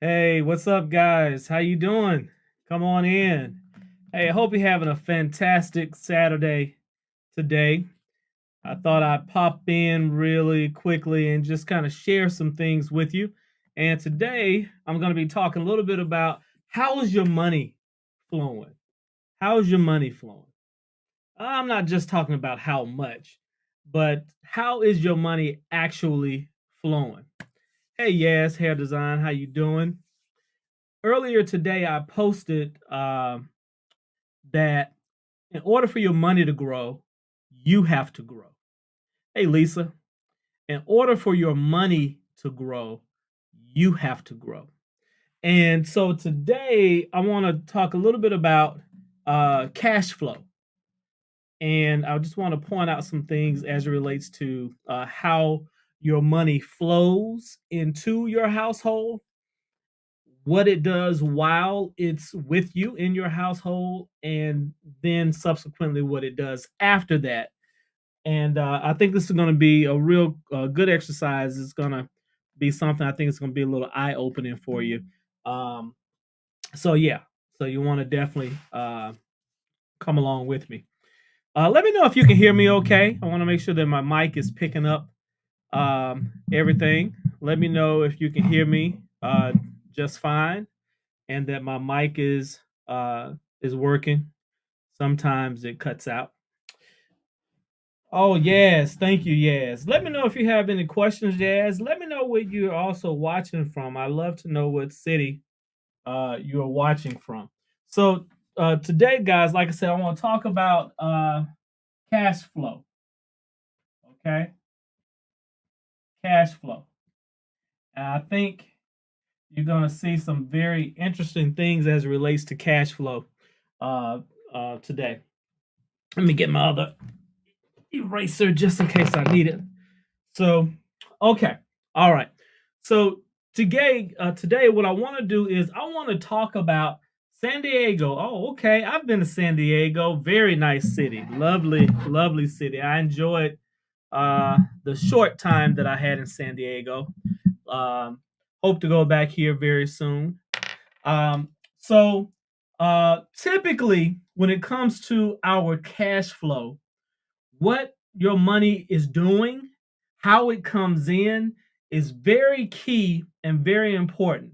Hey, what's up, guys? How you doing? Come on in. Hey, I hope you're having a fantastic Saturday today. I thought I'd pop in really quickly and just kind of share some things with you. And today I'm going to be talking a little bit about how is your money flowing? How is your money flowing? I'm not just talking about how much, but how is your money actually flowing? Hey, yes, hair design, how you doing? Earlier today I posted that in order for your money to grow, you have to grow. Hey, Lisa, in order for your money to grow, you have to grow. And so today I want to talk a little bit about cash flow. And I just want to point out some things as it relates to how your money flows into your household, what it does while it's with you in your household, and then subsequently what it does after that. And I think this is going to be a real good exercise. It's going to be something I think it's going to be a little eye opening for you. Um, so yeah, so you want to definitely come along with me. Let me know if you can hear me okay. I want to make sure that my mic is picking up everything. Let me know if you can hear me just fine and that my mic is working. Sometimes it cuts out. Oh yes, thank you. Yes, let me know if you have any questions, Jazz. Let me know where you're also watching from. I love to know what city you are watching from. So today, guys, like I said, I want to talk about cash flow. Okay, cash flow. And I think you're going to see some very interesting things as it relates to cash flow uh, today. Let me get my other eraser just in case I need it. So, okay, all right. So today, what I want to do is I want to talk about San Diego. Oh, okay. I've been to San Diego. Very nice city. Lovely, lovely city. I enjoyed the short time that I had in San Diego. Um, Hope to go back here very soon. Um, so typically, when it comes to our cash flow, what your money is doing, how it comes in is very key and very important.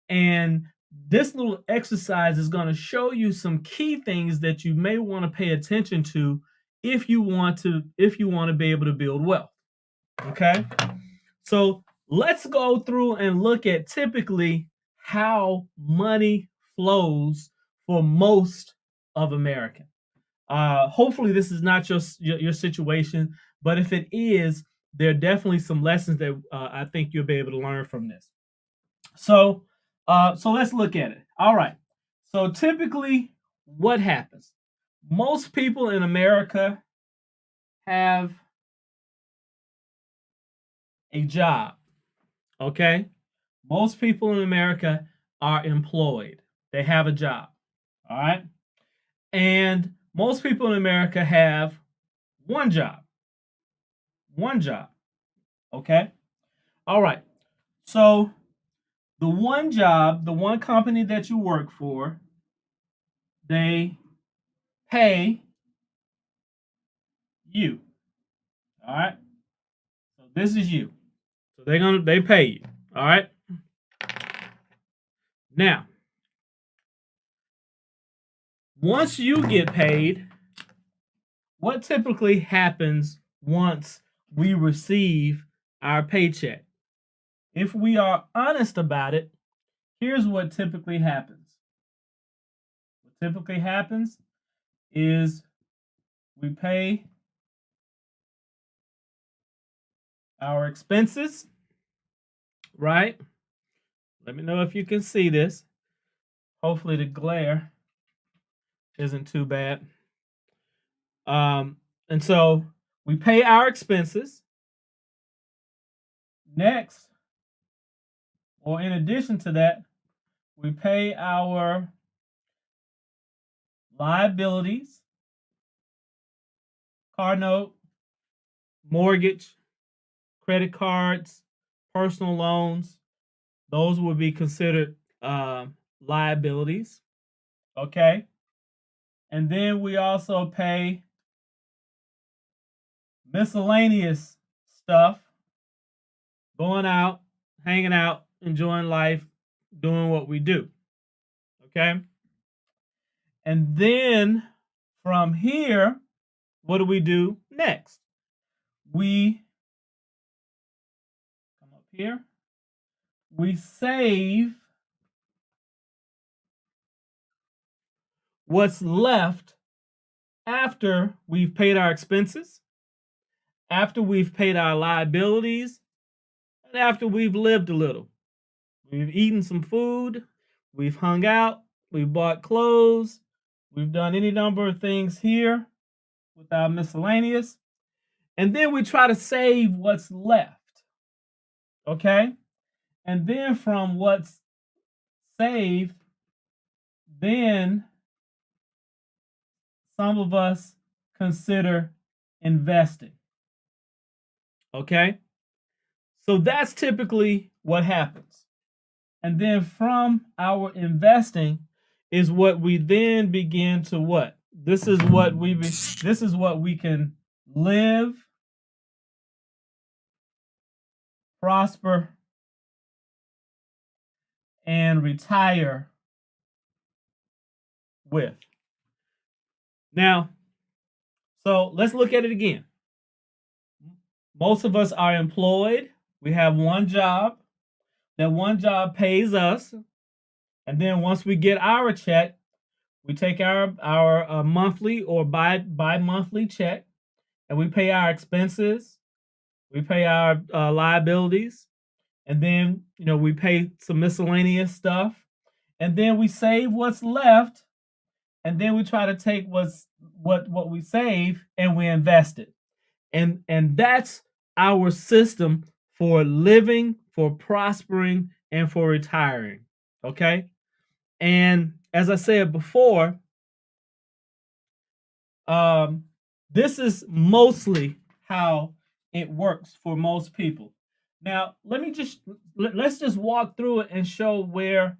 And this little exercise is going to show you some key things that you may want to pay attention to if you want to be able to build wealth. Okay? So, let's go through and look at typically how money flows for most of America. Hopefully, this is not your situation, but if it is, there are definitely some lessons that I think you'll be able to learn from this. So let's look at it. All right. So typically, what happens? Most people in America have a job. Okay, most people in America are employed. They have a job. All right, and most people in America have one job. One job. Okay. All right. So the one job, the one company that you work for, they pay you. All right. So this is you. So they pay you. All right. Now, once you get paid, what typically happens once we receive our paycheck? If we are honest about it, here's what typically happens. What typically happens is we pay our expenses, right? Let me know if you can see this. Hopefully the glare isn't too bad. And so we pay our expenses. Next, or in addition to that, we pay our liabilities, car note, mortgage, credit cards, personal loans, Those would be considered liabilities. Okay. And then we also pay miscellaneous stuff, going out, hanging out, enjoying life, doing what we do. Okay. And then from here, what do we do next? We come up here, we save what's left after we've paid our expenses, after we've paid our liabilities, and after we've lived a little. We've eaten some food, we've hung out, we've bought clothes, we've done any number of things here with our miscellaneous, and then we try to save what's left. Okay? And then from what's saved, then some of us consider investing. Okay? So that's typically what happens. And then from our investing is what we then begin to what? This is what we can live, prosper, and retire with. Now, so let's look at it again. Most of us are employed. We have one job. That one job pays us. And then once we get our check, we take our monthly or bi-monthly check, and we pay our expenses. We pay our liabilities. And then, we pay some miscellaneous stuff. And then we save what's left. And then we try to take what we save and we invest it. And that's our system for living, for prospering, and for retiring. Okay? And as I said before, this is mostly how it works for most people. Now, let's just walk through it and show where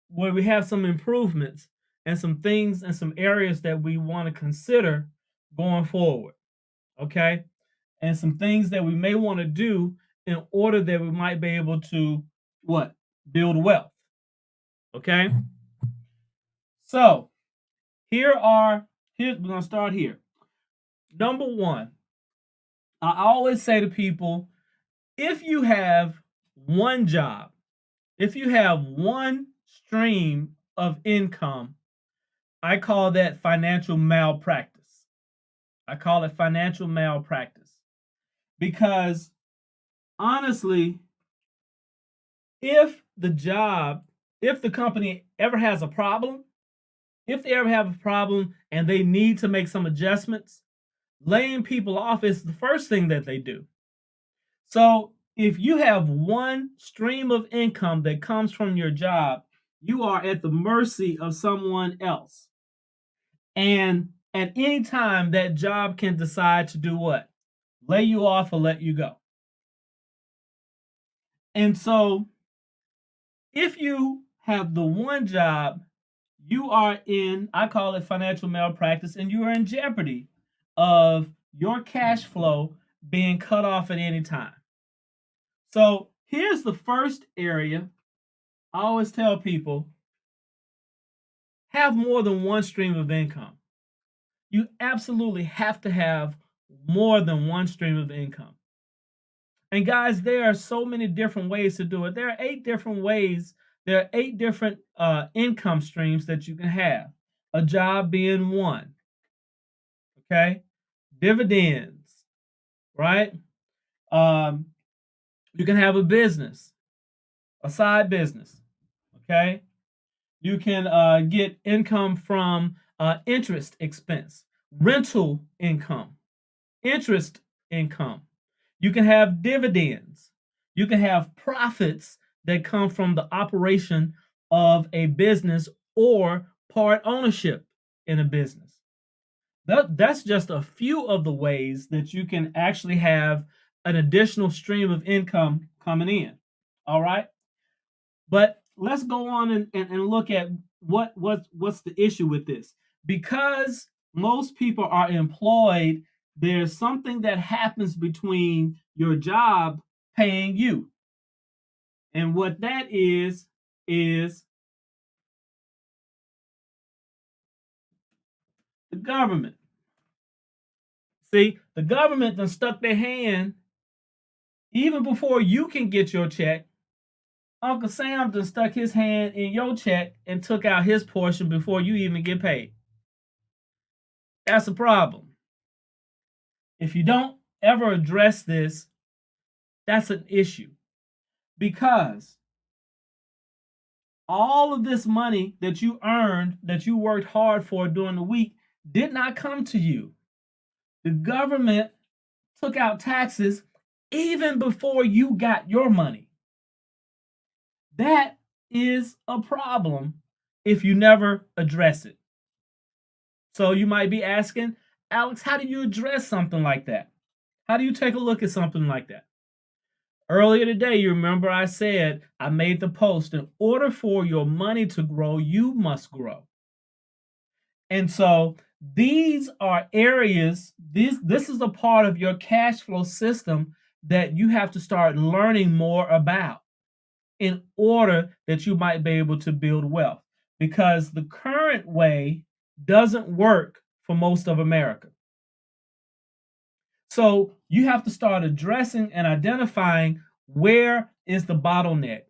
we have some improvements and some things and some areas that we want to consider going forward. Okay? And some things that we may want to do in order that we might be able to what? Build wealth. Okay? So, we're going to start here. Number one, I always say to people, if you have one job, if you have one stream of income, I call that financial malpractice. I call it financial malpractice. Because honestly, if the company ever has a problem, if they ever have a problem and they need to make some adjustments, laying people off is the first thing that they do. So if you have one stream of income that comes from your job, you are at the mercy of someone else. And at any time, that job can decide to do what? Lay you off or let you go. And so if you have the one job, you are in, I call it financial malpractice, and you are in jeopardy of your cash flow being cut off at any time. So here's the first area. I always tell people, have more than one stream of income. You absolutely have to have more than one stream of income. And guys, there are so many different ways to do it. There are 8 different ways. There are 8 different income streams that you can have. A job being one. Okay? Dividends, right? You can have a business, a side business. Okay? You can get income from interest expense, rental income, interest income. You can have dividends. You can have profits that come from the operation of a business or part ownership in a business. That's just a few of the ways that you can actually have an additional stream of income coming in. All right. But let's go on and look at what's the issue with this. Because most people are employed, there's something that happens between your job paying you. And what that is the government. See, the government done stuck their hand even before you can get your check. Uncle Sam done stuck his hand in your check and took out his portion before you even get paid. That's a problem. If you don't ever address this, that's an issue. Because all of this money that you earned, that you worked hard for during the week, did not come to you. The government took out taxes even before you got your money. That is a problem if you never address it. So you might be asking, Alex, how do you address something like that? How do you take a look at something like that? Earlier today, you remember I said, I made the post, in order for your money to grow, you must grow. And so these are areas, this is a part of your cash flow system that you have to start learning more about in order that you might be able to build wealth. Because the current way doesn't work for most of America. So you have to start addressing and identifying where is the bottleneck,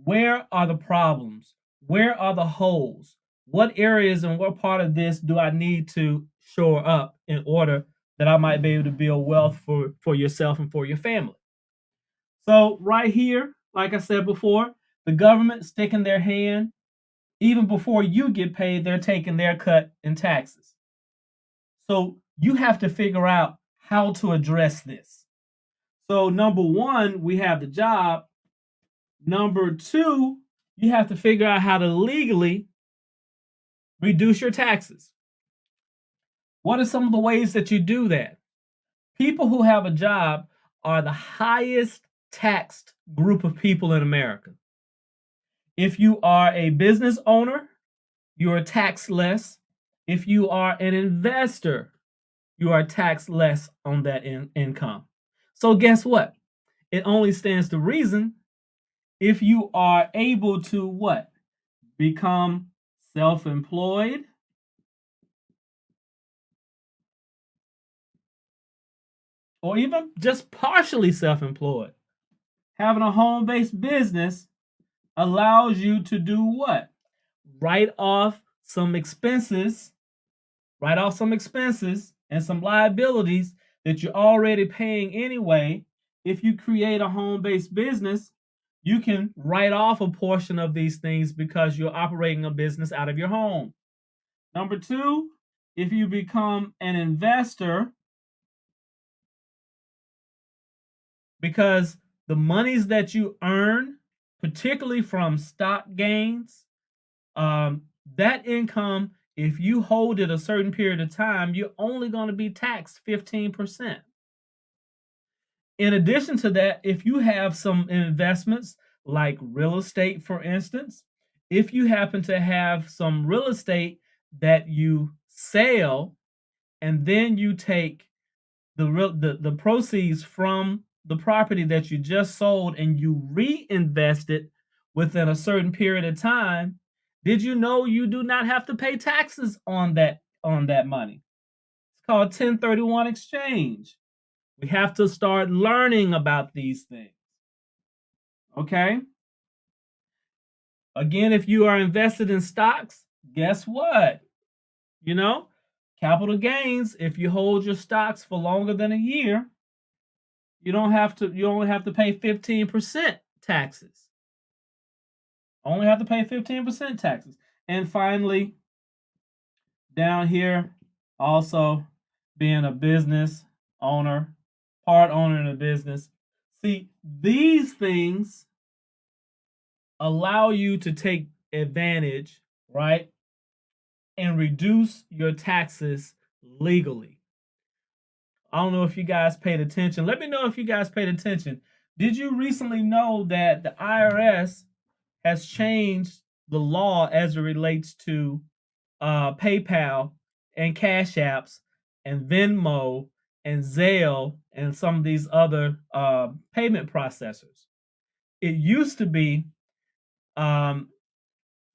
where are the problems, where are the holes, what areas and what part of this do I need to shore up in order that I might be able to build wealth for yourself and for your family. So right here, like I said before, the government sticking their hand, even before you get paid, they're taking their cut in taxes. So you have to figure out how to address this. So number one, we have the job. Number two, you have to figure out how to legally reduce your taxes. What are some of the ways that you do that? People who have a job are the highest taxed group of people in America. If you are a business owner, you are taxed less. If you are an investor, you are taxed less on that income. So guess what? It only stands to reason if you are able to what? Become self-employed, or even just partially self-employed. Having a home-based business allows you to do what? Write off some expenses and some liabilities that you're already paying anyway. If you create a home-based business, you can write off a portion of these things because you're operating a business out of your home. Number two, if you become an investor, because the monies that you earn, particularly from stock gains, that income, if you hold it a certain period of time, you're only going to be taxed 15%. In addition to that, if you have some investments like real estate, for instance, if you happen to have some real estate that you sell and then you take the proceeds from the property that you just sold and you reinvest it within a certain period of time, did you know you do not have to pay taxes on that money? It's called 1031 exchange. We have to start learning about these things. Okay? Again, if you are invested in stocks, guess what? You know, capital gains, if you hold your stocks for longer than a year, you only have to pay 15% taxes. Only have to pay 15% taxes. And finally, down here, also being a business owner, part owner in a business. See, these things allow you to take advantage, right? And reduce your taxes legally. I don't know if you guys paid attention. Let me know if you guys paid attention. Did you recently know that the IRS has changed the law as it relates to PayPal and Cash Apps and Venmo and Zelle and some of these other payment processors. It used to be um,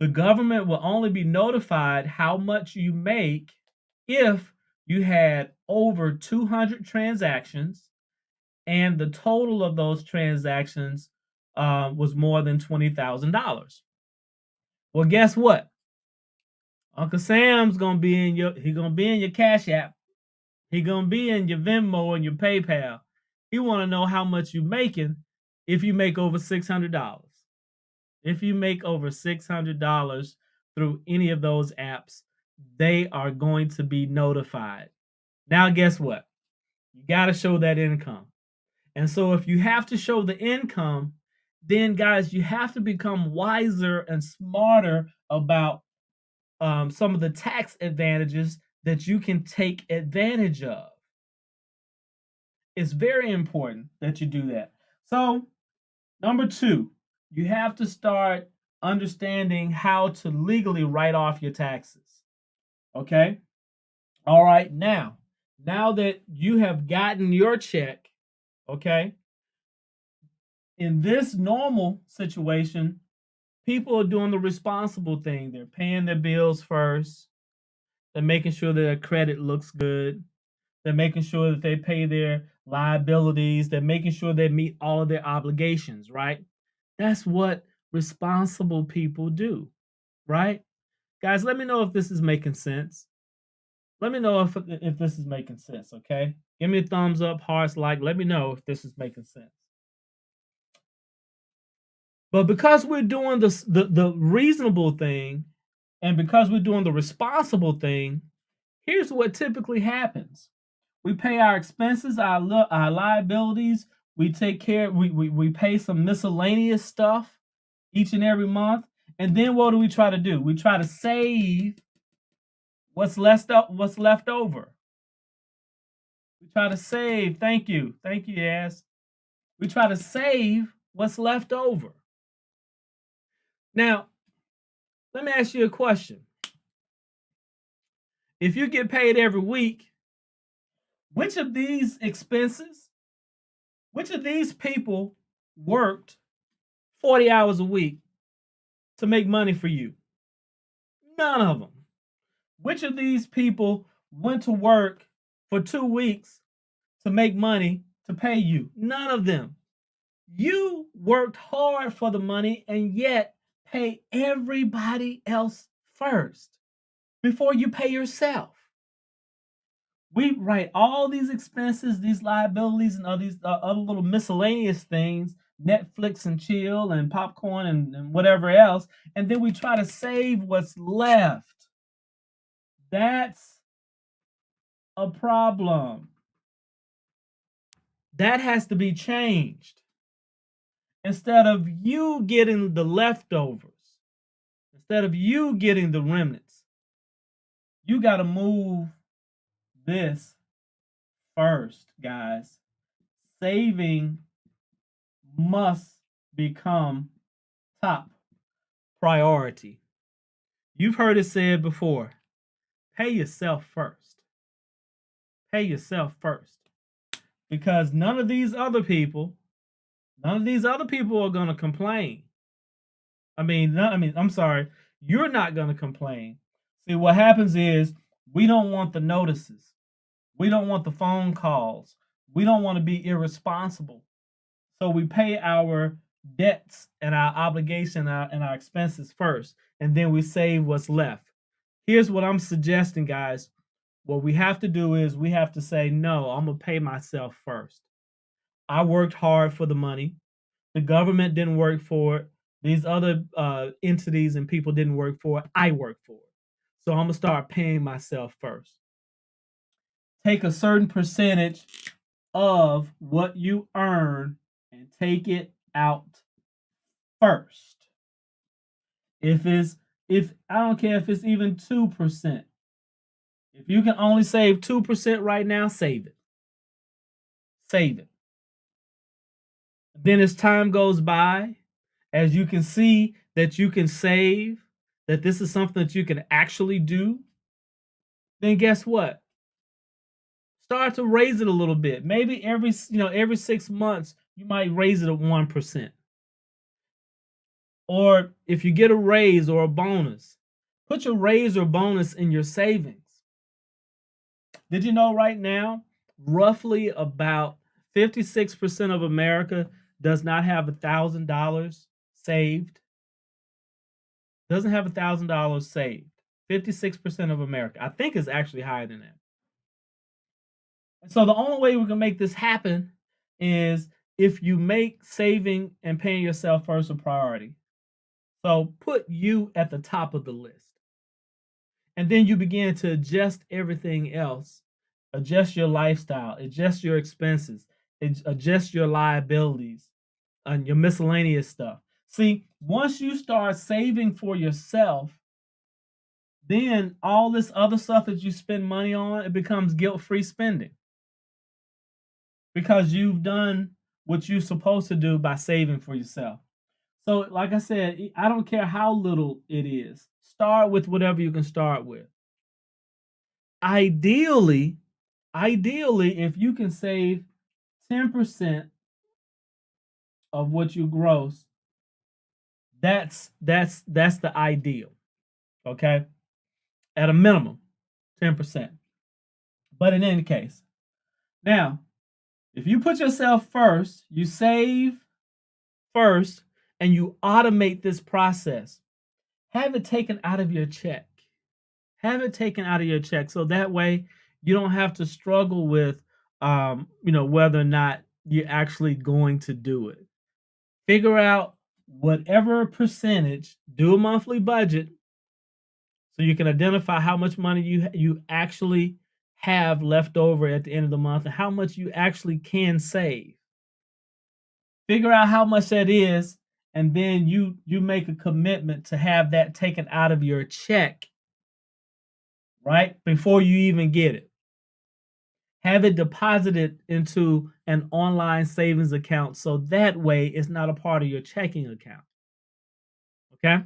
the government will only be notified how much you make if you had over 200 transactions and the total of those transactions was more than $20,000. Well, guess what? Uncle Sam's gonna be in your Cash App. He gonna be in your Venmo and your PayPal. He want to know how much you making if you make over $600. If you make over $600 through any of those apps, they are going to be notified. Now, guess what? You got to show that income. And so, if you have to show the income, then guys, you have to become wiser and smarter about some of the tax advantages that you can take advantage of. It's very important that you do that. So, number two, you have to start understanding how to legally write off your taxes. Okay? All right, now that you have gotten your check, okay? In this normal situation, people are doing the responsible thing. They're paying their bills first. They're making sure that their credit looks good. They're making sure that they pay their liabilities. They're making sure they meet all of their obligations, right? That's what responsible people do, right? Guys, let me know if this is making sense. Let me know if this is making sense, okay? Give me a thumbs up, hearts, like. Let me know if this is making sense. But because we're doing the reasonable thing, and because we're doing the responsible thing, here's what typically happens. We pay our expenses, our liabilities. We take care. We pay some miscellaneous stuff each and every month, and then what do we try to do? We try to save what's left over. We try to save. Thank you, Yes. We try to save what's left over. Now, let me ask you a question. If you get paid every week, which of these expenses, which of these people worked 40 hours a week to make money for you? None of them. Which of these people went to work for 2 weeks to make money to pay you? None of them. You worked hard for the money and yet pay everybody else first before you pay yourself. We write all these expenses, these liabilities, and all these other little miscellaneous things, Netflix and chill and popcorn and whatever else, and then we try to save what's left. That's a problem. That has to be changed. Instead of you getting the leftovers, instead of you getting the remnants, you got to move this first, guys. Saving must become top priority. You've heard it said before, pay yourself first. Pay yourself first. Because none of these other people are going to complain. I'm sorry, you're not going to complain. See, what happens is we don't want the notices. We don't want the phone calls. We don't want to be irresponsible. So we pay our debts and our obligation and our expenses first, and then we save what's left. Here's what I'm suggesting, guys. What we have to do is we have to say, no, I'm going to pay myself first. I worked hard for the money. The government didn't work for it. These other entities and people didn't work for it. I worked for it. So I'm going to start paying myself first. Take a certain percentage of what you earn and take it out first. If I don't care if it's even 2%. If you can only save 2% right now, save it. Save it. Then as time goes by, as you can see that you can save, that this is something that you can actually do, then guess what? Start to raise it a little bit. Maybe every 6 months, you might raise it at 1%. Or if you get a raise or a bonus, put your raise or bonus in your savings. Did you know right now, roughly about 56% of America does not have $1,000 saved? Doesn't have $1,000 saved. 56% of America. I think it's actually higher than that. And so the only way we can make this happen is if you make saving and paying yourself first a priority. So put you at the top of the list. And then you begin to adjust everything else, adjust your lifestyle, adjust your expenses, adjust your liabilities and your miscellaneous stuff. See, once you start saving for yourself, then all this other stuff that you spend money on, it becomes guilt-free spending because you've done what you're supposed to do by saving for yourself. So, like I said, I don't care how little it is. Start with whatever you can start with. Ideally, if you can save 10% of what you gross, that's the ideal. Okay? At a minimum, 10%. But in any case, now, if you put yourself first, you save first, and you automate this process, have it taken out of your check. Have it taken out of your check so that way you don't have to struggle with whether or not you're actually going to do it. Figure out whatever percentage, do a monthly budget so you can identify how much money you actually have left over at the end of the month and how much you actually can save. Figure out how much that is, and then you make a commitment to have that taken out of your check, right? Before you even get it. Have it deposited into an online savings account so that way it's not a part of your checking account. Okay?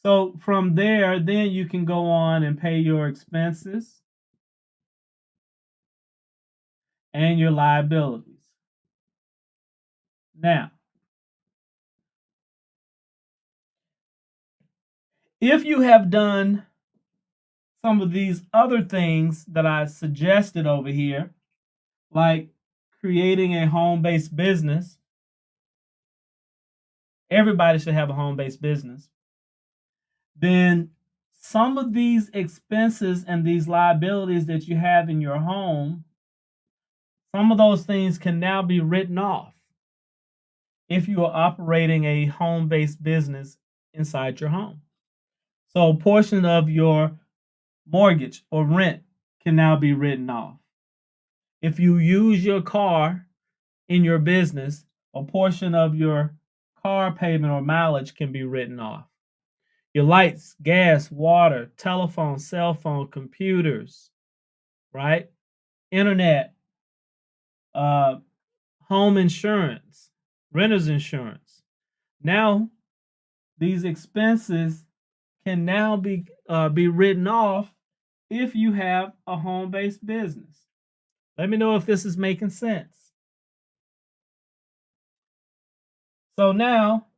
So from there, then you can go on and pay your expenses and your liabilities. Now, if you have done some of these other things that I suggested over here, like creating a home-based business, everybody should have a home-based business, then some of these expenses and these liabilities that you have in your home, some of those things can now be written off if you are operating a home-based business inside your home. So a portion of your mortgage or rent can now be written off. If you use your car in your business, a portion of your car payment or mileage can be written off. Your lights, gas, water, telephone, cell phone, computers, right? Internet, home insurance, renter's insurance. Now, these expenses can now be written off if you have a home-based business. Let me know if this is making sense. So now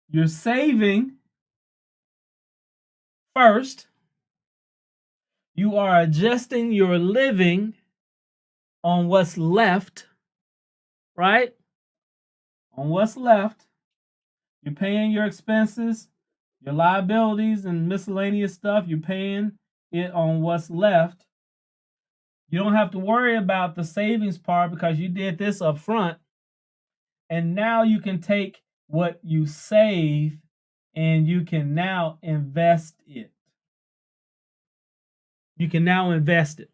you're saving first. You are adjusting your living on what's left, right? On what's left. You're paying your expenses, your liabilities, and miscellaneous stuff. You're paying it on what's left. You don't have to worry about the savings part because you did this up front. And now you can take what you save and you can now invest it. You can now invest it.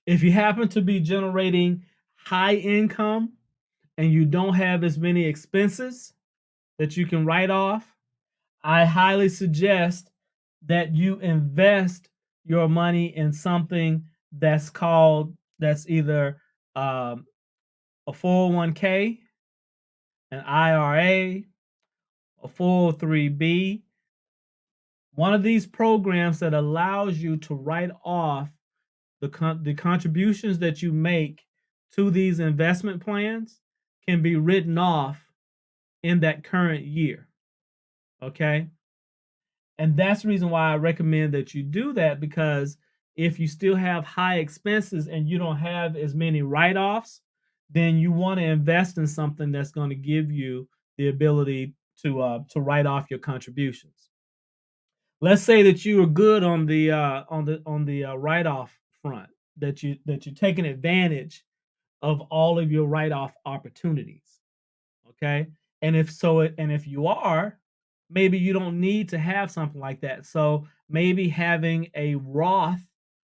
If you happen to be generating high income and you don't have as many expenses that you can write off, I highly suggest that you invest your money in something that's either a 401k, an IRA, a 403b, one of these programs that allows you to write off the contributions that you make to these investment plans can be written off in that current year. Okay. And that's the reason why I recommend that you do that, because if you still have high expenses and you don't have as many write-offs, then you want to invest in something that's going to give you the ability to write off your contributions. Let's say that you are good on the write-off front, that you're taking advantage of all of your write-off opportunities. Okay. And if you are, maybe you don't need to have something like that. So maybe having a Roth,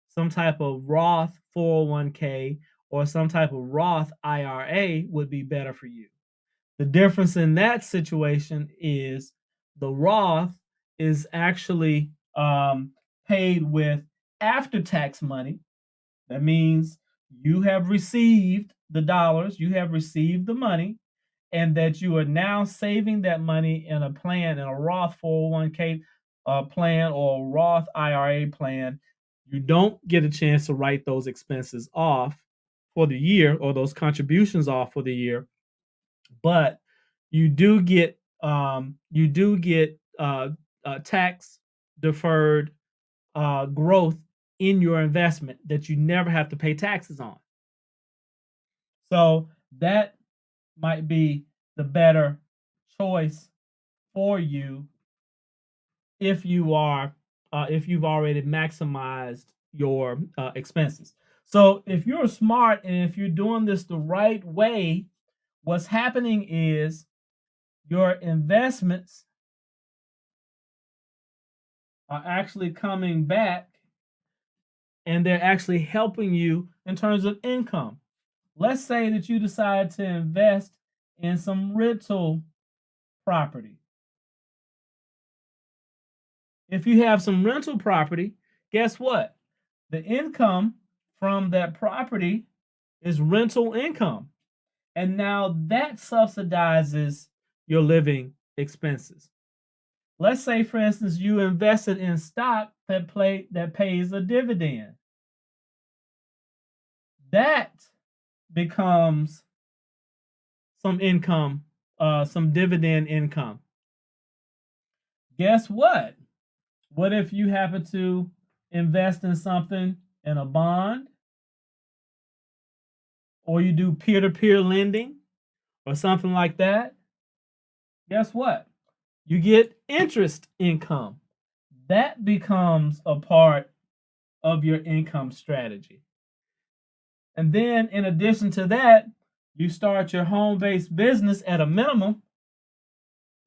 some type of Roth 401k or some type of Roth IRA would be better for you. The difference in that situation is the Roth is actually paid with after tax money. That means you have received the dollars, you have received the money, and that you are now saving that money in a plan, in a Roth 401k plan or a Roth IRA plan. You don't get a chance to write those expenses off for the year, or those contributions off for the year, but you do get tax deferred growth in your investment that you never have to pay taxes on. So that might be the better choice for you if you've already maximized your expenses. So if you're smart and if you're doing this the right way, what's happening is your investments are actually coming back, and they're actually helping you in terms of income. Let's say that you decide to invest in some rental property. If you have some rental property, guess what? The income from that property is rental income. And now that subsidizes your living expenses. Let's say, for instance, you invested in stock that pays a dividend. That becomes some income, some dividend income. Guess what? What if you happen to invest in something, in a bond, or you do peer-to-peer lending or something like that? Guess what? You get interest income. That becomes a part of your income strategy. And then in addition to that, you start your home-based business at a minimum.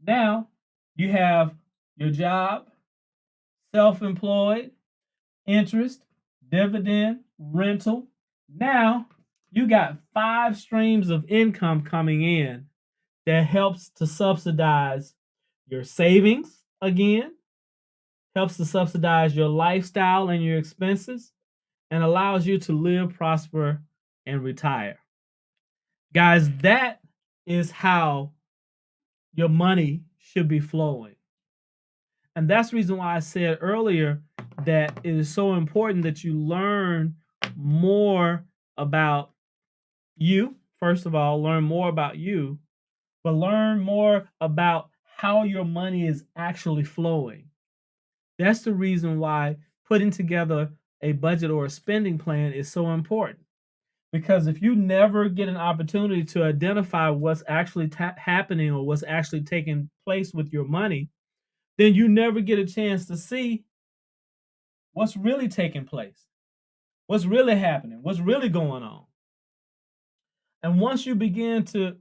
Now you have your job, self-employed, interest, dividend, rental. Now you got 5 streams of income coming in that helps to subsidize your savings again, helps to subsidize your lifestyle and your expenses, and allows you to live, prosper, and retire. Guys, that is how your money should be flowing. And that's the reason why I said earlier that it is so important that you learn more about you. First of all, learn more about you, but learn more about how your money is actually flowing. That's the reason why putting together a budget or a spending plan is so important. Because if you never get an opportunity to identify what's actually happening or what's actually taking place with your money, then you never get a chance to see what's really taking place, what's really happening, what's really going on. And once you begin to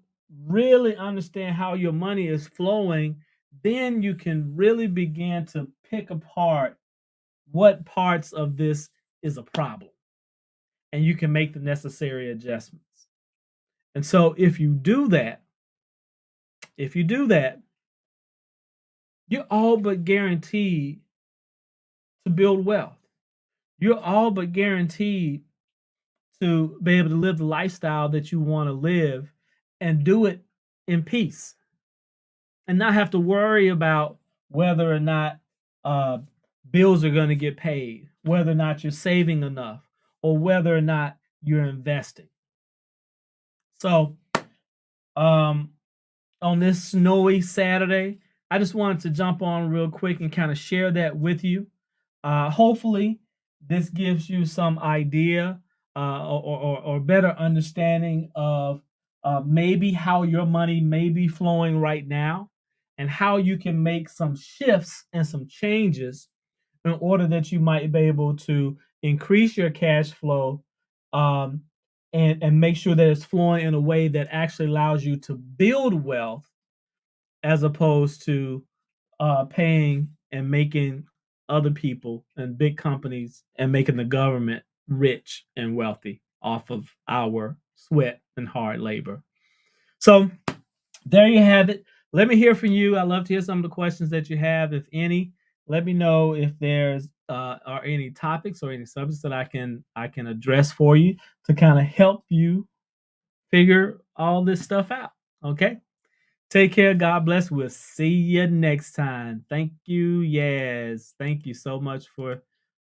really understand how your money is flowing, then you can really begin to pick apart what parts of this is a problem, and you can make the necessary adjustments. And so if you do that, you're all but guaranteed to build wealth. You're all but guaranteed to be able to live the lifestyle that you want to live and do it in peace and not have to worry about whether or not uh, bills are going to get paid, whether or not you're saving enough, or whether or not you're investing. So, um, on this snowy Saturday, I just wanted to jump on real quick and kind of share that with you. Hopefully, this gives you some idea or better understanding of maybe how your money may be flowing right now and how you can make some shifts and some changes in order that you might be able to increase your cash flow um, and make sure that it's flowing in a way that actually allows you to build wealth as opposed to paying and making other people and big companies and making the government rich and wealthy off of our sweat and hard labor. So there you have it. Let me hear from you. I love to hear some of the questions that you have, if any. Let me know if there's are any topics or any subjects that I can address for you to kind of help you figure all this stuff out. Okay. Take care. God bless. We'll see you next time. Thank you. Yes. Thank you so much for